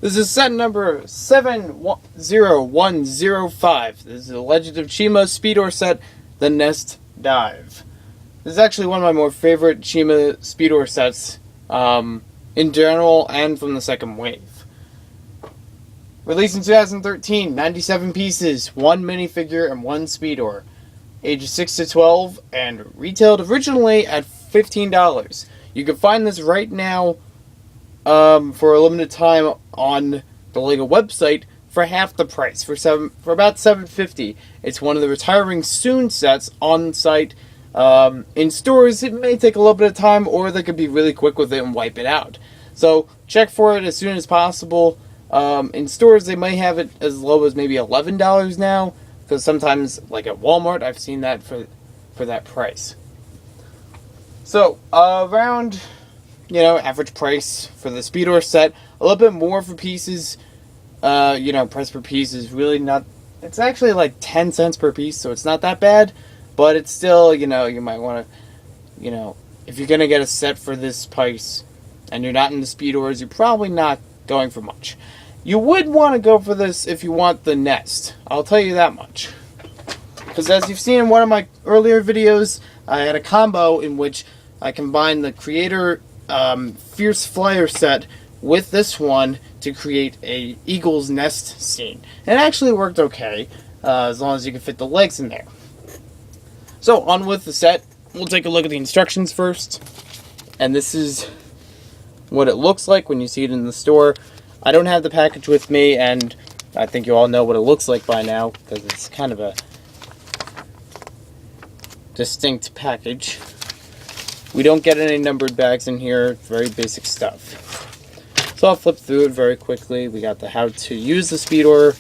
This is set number 70105. This is the Legend of Chima Speedor set, the Nest Dive. This is actually one of my more favorite Chima Speedor sets in general and from the second wave. Released in 2013, 97 pieces, 1 minifigure and 1 Speedor. Ages 6 to 12 and retailed originally at $15. You can find this right now for a limited time on the LEGO website for half the price, for about $7.50. It's one of the retiring soon sets on site. In stores, it may take a little bit of time, or they could be really quick with it and wipe it out. So check for it as soon as possible. In stores, they may have it as low as maybe $11 now, because sometimes, like at Walmart, I've seen that for that price. So around, average price for the Speedor set. A little bit more for pieces. Price per piece is really not... It's actually like 10 cents per piece, so it's not that bad. But it's still, you might want to, if you're going to get a set for this price and you're not into Speedors, you're probably not going for much. You would want to go for this if you want the Nest. I'll tell you that much. Because as you've seen in one of my earlier videos, I had a combo in which I combined the Creator Fierce Flyer set with this one to create a eagle's nest scene. And it actually worked okay, as long as you can fit the legs in there. So, on with the set. We'll take a look at the instructions first. And this is what it looks like when you see it in the store. I don't have the package with me, and I think you all know what it looks like by now, because it's kind of a distinct package. We don't get any numbered bags in here, very basic stuff. So I'll flip through it very quickly. We got the how to use the Speedor.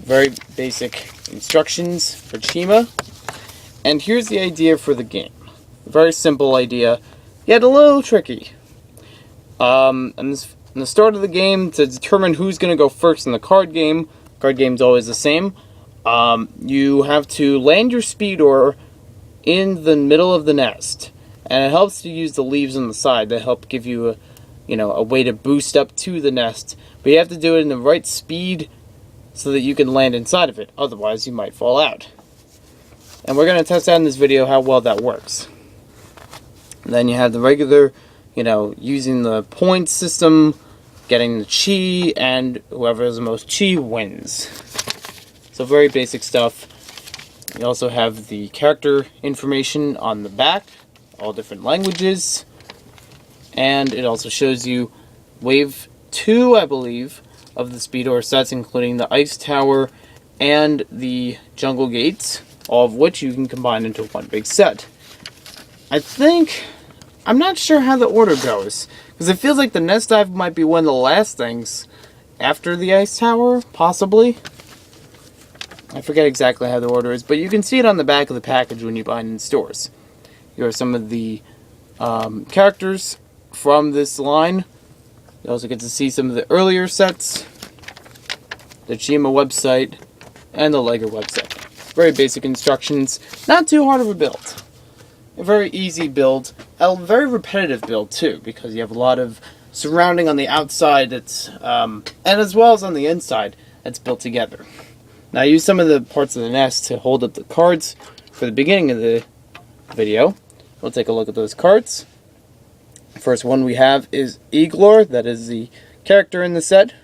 Very basic instructions for Chima. And here's the idea for the game. Very simple idea, yet a little tricky. In the start of the game, to determine who's going to go first in the card game's always the same, you have to land your Speedor in the middle of the nest. And it helps to use the leaves on the side that help give you a way to boost up to the nest. But you have to do it in the right speed so that you can land inside of it. Otherwise, you might fall out. And we're going to test out in this video how well that works. And then you have the regular, using the point system, getting the chi, and whoever has the most chi wins. So very basic stuff. You also have the character information on the back, all different languages. And it also shows you Wave 2, I believe, of the Speedor sets, including the Ice Tower and the Jungle Gates, all of which you can combine into one big set. I'm not sure how the order goes, because it feels like the Nest Dive might be one of the last things after the Ice Tower, possibly. I forget exactly how the order is, but you can see it on the back of the package when you buy it in stores. Here are some of the characters from this line. You also get to see some of the earlier sets, the Chima website, and the LEGO website. Very basic instructions, not too hard of a build. A very easy build, a very repetitive build too, because you have a lot of surrounding on the outside that's, and as well as on the inside, that's built together. Now I used some of the parts of the nest to hold up the cards for the beginning of the video. We'll take a look at those cards. First one we have is Iglor, that is the character in the set.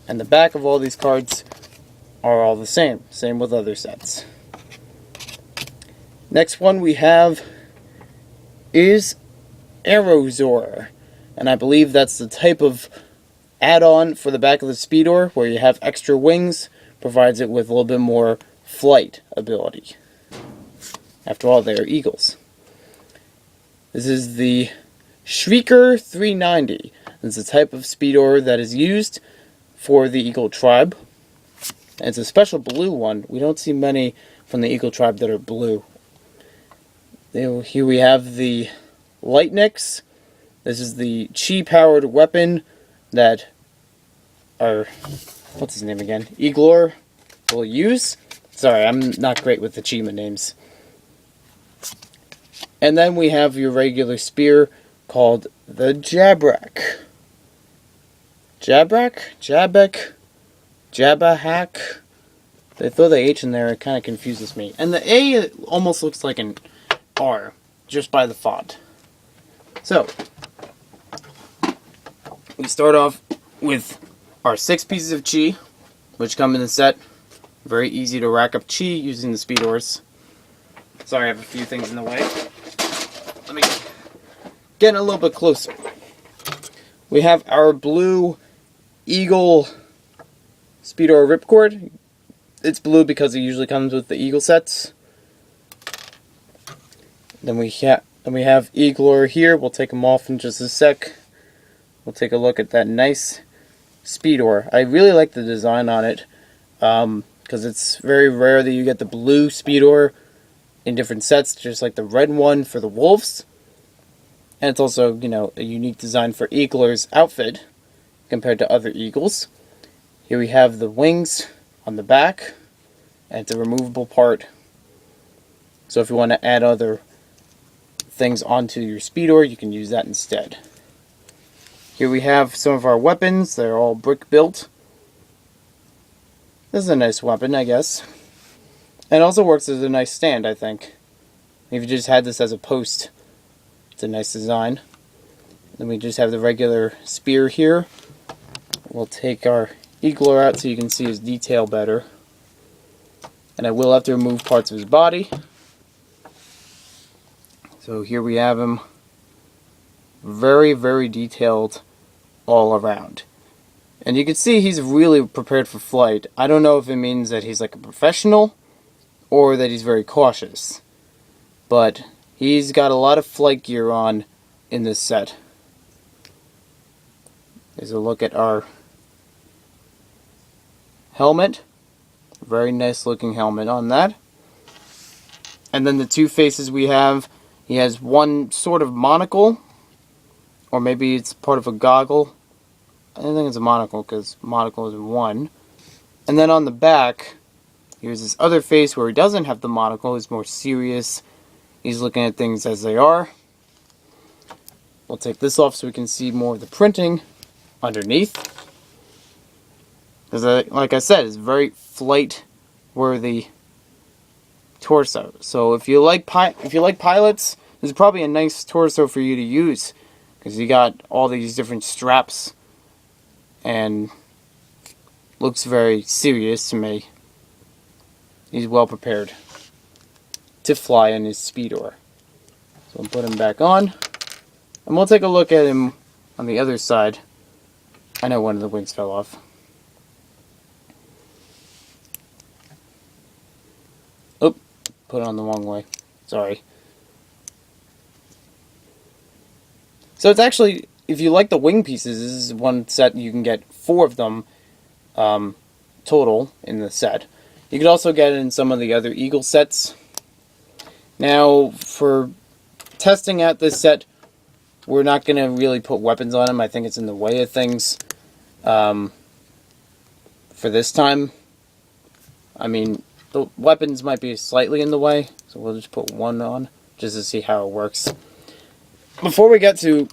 And the back of all these cards are all the same with other sets. Next one we have is Aerozor, and I believe that's the type of add-on for the back of the Speedor, where you have extra wings, provides it with a little bit more flight ability. After all, they are eagles. This is the Shrieker 390. It's a type of Speedor that is used for the Eagle tribe. And it's a special blue one. We don't see many from the Eagle tribe that are blue. Here we have the Lightnix. This is the chi-powered weapon that what's his name again? Iglor will use. Sorry, I'm not great with the Chima names. And then we have your regular spear called the Jabrak. Jabahak. They throw the H in there, it kind of confuses me. And the A almost looks like an R, just by the font. So, we start off with our 6 pieces of chi, which come in the set. Very easy to rack up chi using the speedors. Sorry, I have a few things in the way. Let me get a little bit closer. We have our blue Eagle Speedor ripcord. It's blue because it usually comes with the Eagle sets. Then we have Eagle here. We'll take them off in just a sec. We'll take a look at that nice Speedor. I really like the design on it because it's very rare that you get the blue Speedor in different sets, just like the red one for the Wolves. And it's also, you know, a unique design for Eagler's outfit compared to other Eagles. Here we have the wings on the back, and it's a removable part. So if you want to add other things onto your Speedor, you can use that instead. Here we have some of our weapons. They're all brick built. This is a nice weapon, I guess. And it also works as a nice stand, I think. If you just had this as a post, it's a nice design. Then we just have the regular spear here. We'll take our Eagler out so you can see his detail better. And I will have to remove parts of his body. So here we have him. Very, very detailed all around. And you can see he's really prepared for flight. I don't know if it means that he's like a professional or that he's very cautious. But he's got a lot of flight gear on in this set. Here's a look at our helmet. Very nice looking helmet on that. And then the 2 faces we have, he has one sort of monocle, or maybe it's part of a goggle. I don't think it's a monocle because monocle is 1. And then on the back, here's this other face where he doesn't have the monocle. He's more serious. He's looking at things as they are. We'll take this off so we can see more of the printing underneath. Because, like I said, it's very flight-worthy torso. So if you like pilots, this is probably a nice torso for you to use, because you got all these different straps, and looks very serious to me. He's well prepared to fly in his Speedor. So we'll put him back on, and we'll take a look at him on the other side. I know one of the wings fell off. Oh, put it on the wrong way. Sorry. So it's actually, if you like the wing pieces, this is one set you can get 4 of them total in the set. You could also get it in some of the other Eagle sets. Now, for testing out this set, we're not going to really put weapons on him. I think it's in the way of things for this time. I mean, the weapons might be slightly in the way, so we'll just put 1 on just to see how it works. Before we get to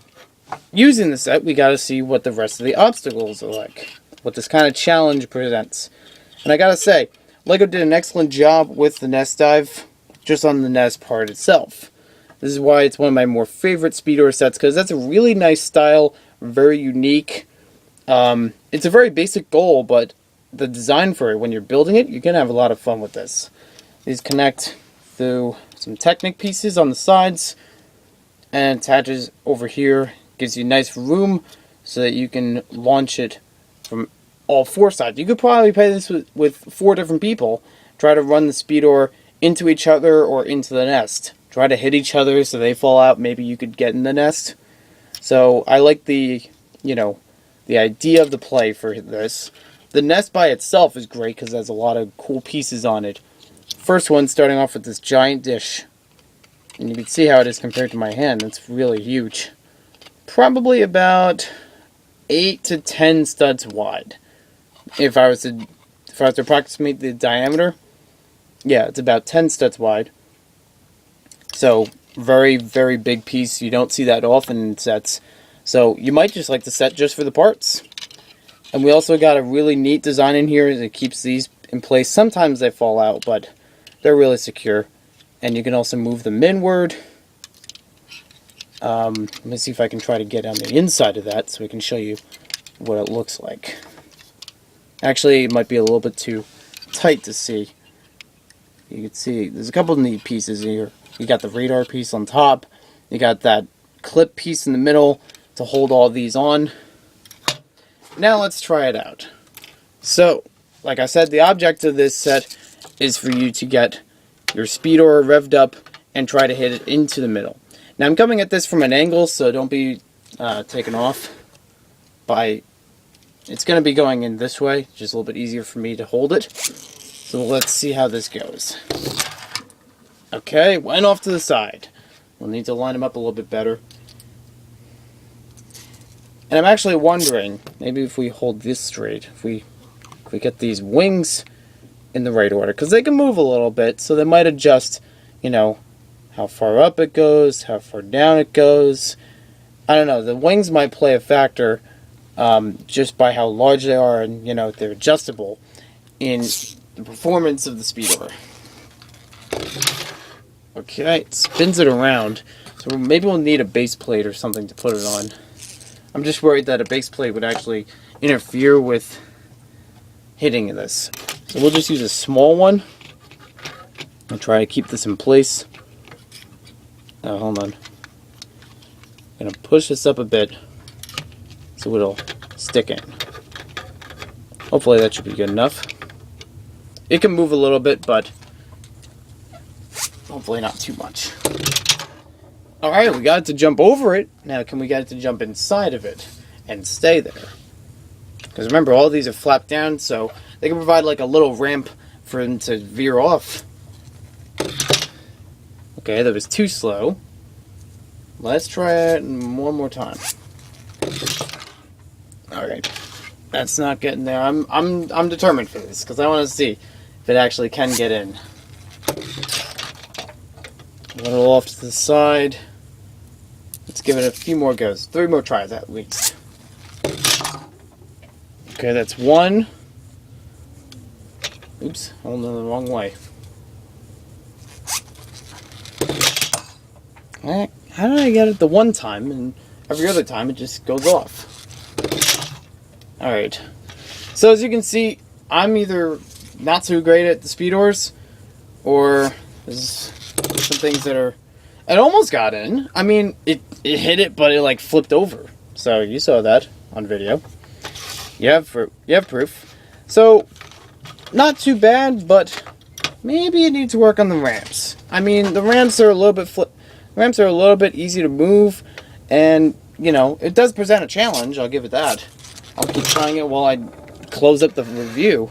using the set, we got to see what the rest of the obstacles are like, what this kind of challenge presents. And I got to say, LEGO did an excellent job with the nest dive, just on the nest part itself. This is why it's one of my more favorite Speedor sets, because that's a really nice style, very unique. It's a very basic goal, but the design for it, when you're building it, you're going to have a lot of fun with this. These connect through some Technic pieces on the sides, and attaches over here. Gives you nice room so that you can launch it from all 4 sides. You could probably play this with 4 different people. Try to run the Speedor into each other or into the nest. Try to hit each other so they fall out. Maybe you could get in the nest. So I like the idea of the play for this. The nest by itself is great because it has a lot of cool pieces on it. First one, starting off with this giant dish. And you can see how it is compared to my hand. It's really huge. Probably about 8 to 10 studs wide. If I was to approximate the diameter, yeah, it's about 10 studs wide. So, very, very big piece. You don't see that often in sets. So, you might just like the set just for the parts. And we also got a really neat design in here that keeps these in place. Sometimes they fall out, but they're really secure. And you can also move them inward. Let me see if I can try to get on the inside of that so we can show you what it looks like. Actually, it might be a little bit too tight to see. You can see there's a couple of neat pieces here. You got the radar piece on top. You got that clip piece in the middle to hold all these on. Now let's try it out. So, like I said, the object of this set is for you to get your speedor revved up and try to hit it into the middle. Now I'm coming at this from an angle, so don't be taken off by... It's going to be going in this way, just a little bit easier for me to hold it. So let's see how this goes. Okay, went off to the side. We'll need to line them up a little bit better. And I'm actually wondering, maybe if we hold this straight, if we get these wings in the right order, because they can move a little bit, so they might adjust, you know, how far up it goes, how far down it goes. I don't know, the wings might play a factor just by how large they are, and, you know, they're adjustable in the performance of the speedor. Okay, it spins it around, so maybe we'll need a base plate or something to put it on. I'm just worried that a base plate would actually interfere with hitting this. So we'll just use a small one and try to keep this in place. Oh, hold on. I'm going to push this up a bit so it'll stick in. Hopefully that should be good enough. It can move a little bit, but hopefully not too much. Alright, we got it to jump over it. Now can we get it to jump inside of it and stay there? Because remember, all these are flapped down, so they can provide like a little ramp for them to veer off. Okay, that was too slow. Let's try it one more time. Alright, that's not getting there. I'm determined for this, because I want to see if it actually can get in. A little off to the side. Let's give it a few more goes. 3 more tries at least. Okay, that's one. Oops, holding it the wrong way. How did I get it the one time and every other time it just goes off? Alright. So as you can see, I'm either not so great at the speedors, or there's some things that are... It almost got in. I mean, it hit it, but it like flipped over. So you saw that on video. You have proof. So, not too bad, but maybe you need to work on the ramps. I mean, the ramps are a little bit easy to move, and you know, it does present a challenge. I'll give it that. I'll keep trying it while I close up the review.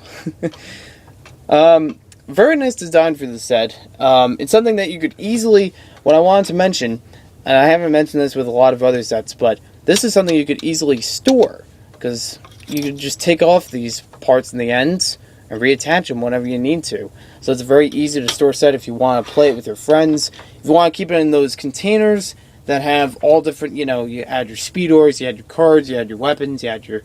Very nice design for the set. It's something that you could easily, what I wanted to mention, and I haven't mentioned this with a lot of other sets, but this is something you could easily store, because you could just take off these parts in the ends and reattach them whenever you need to. So it's a very easy to store set if you want to play it with your friends. If you want to keep it in those containers that have all different, you know, you add your speedors, you add your cards, you add your weapons, you add your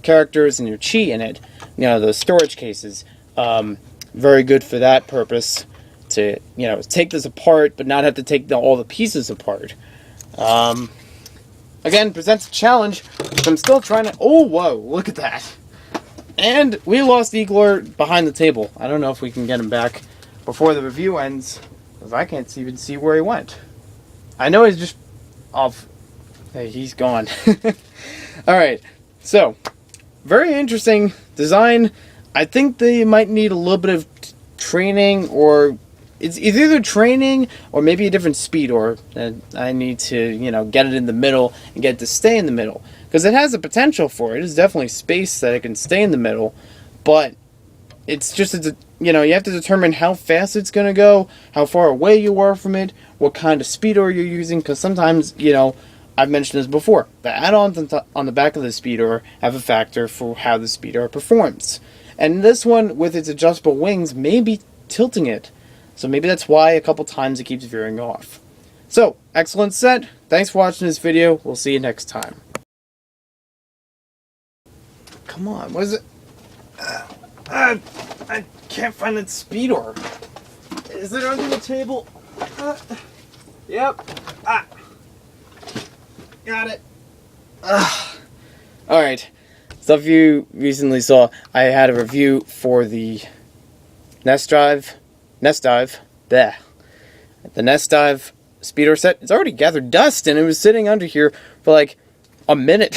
characters and your chi in it. You know, those storage cases. Very good for that purpose, to, you know, take this apart but not have to take all the pieces apart. Again, presents a challenge, but I'm still trying to... Oh, whoa, look at that. And we lost Igor behind the table. I don't know if we can get him back before the review ends, because I can't even see where he went. I know he's just off. Hey, he's gone. Alright, so, very interesting design. I think they might need a little bit of training, or it's either training or maybe a different speedor that I need to, you know, get it in the middle and get it to stay in the middle, because it has the potential for it. There's definitely space that it can stay in the middle, but it's just, you know, you have to determine how fast it's going to go, how far away you are from it, what kind of speedor you're using, because sometimes, you know, I've mentioned this before, the add-ons on the back of the speedor have a factor for how the speedor performs. And this one, with its adjustable wings, may be tilting it. So maybe that's why a couple times it keeps veering off. So, excellent set. Thanks for watching this video. We'll see you next time. come on. What is it? I can't find that speedor. Is it under the table? Yep. Got it. Alright. So if you recently saw, I had a review for the Nest Dive. Bleh. The Nest Dive speedor set. It's already gathered dust, and it was sitting under here for like a minute.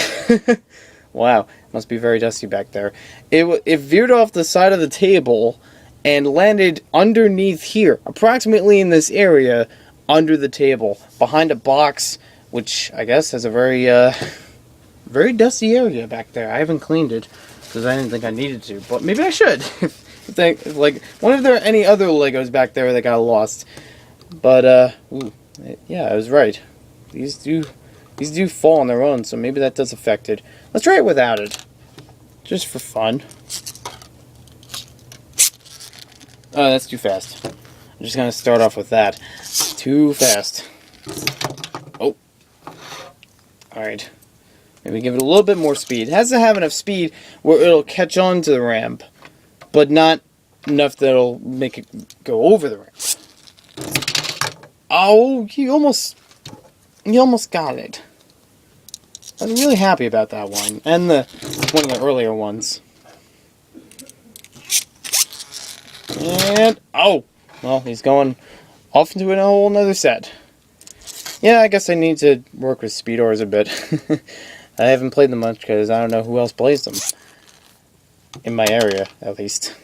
Wow, must be very dusty back there. It veered off the side of the table and landed underneath here, approximately in this area under the table, behind a box, which I guess has a very dusty area back there. I haven't cleaned it because I didn't think I needed to, but maybe I should. Like, wonder if there are any other Legos back there that got lost. But yeah, I was right. These do fall on their own, so maybe that does affect it. Let's try it without it, just for fun. Oh, that's too fast. I'm just gonna start off with that. Too fast. Oh. Alright. Maybe give it a little bit more speed. It has to have enough speed where it'll catch on to the ramp, but not enough that it'll make it go over the ramp. Oh, you almost got it. I was really happy about that one, and one of the earlier ones. And, oh! Well, he's going off into a whole nother set. Yeah, I guess I need to work with speedors a bit. I haven't played them much because I don't know who else plays them. In my area, at least.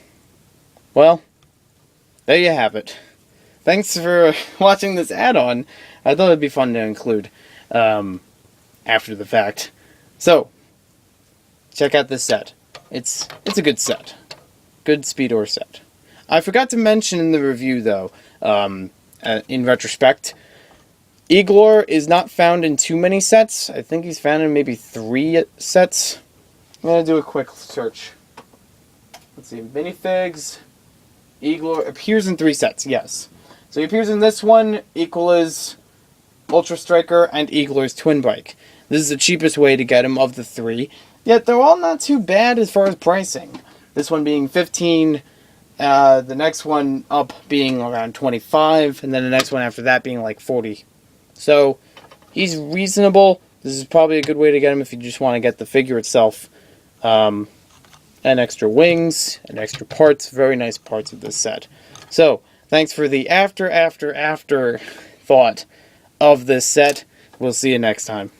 Well, there you have it. Thanks for watching this add-on. I thought it'd be fun to include after the fact. So, check out this set. It's a good set. Good speedor set. I forgot to mention in the review, though, in retrospect, Igor is not found in too many sets. I think he's found in maybe 3 sets. I'm going to do a quick search. Let's see, minifigs. Igor appears in 3 sets, yes. So he appears in this one, Igor's Ultra Striker, and Igor's Twin Bike. This is the cheapest way to get him of the 3. Yet they're all not too bad as far as pricing. This one being 15, the next one up being around 25, and then the next one after that being like 40. So, he's reasonable. This is probably a good way to get him if you just want to get the figure itself. And extra wings, and extra parts. Very nice parts of this set. So, thanks for the after thought of this set. We'll see you next time.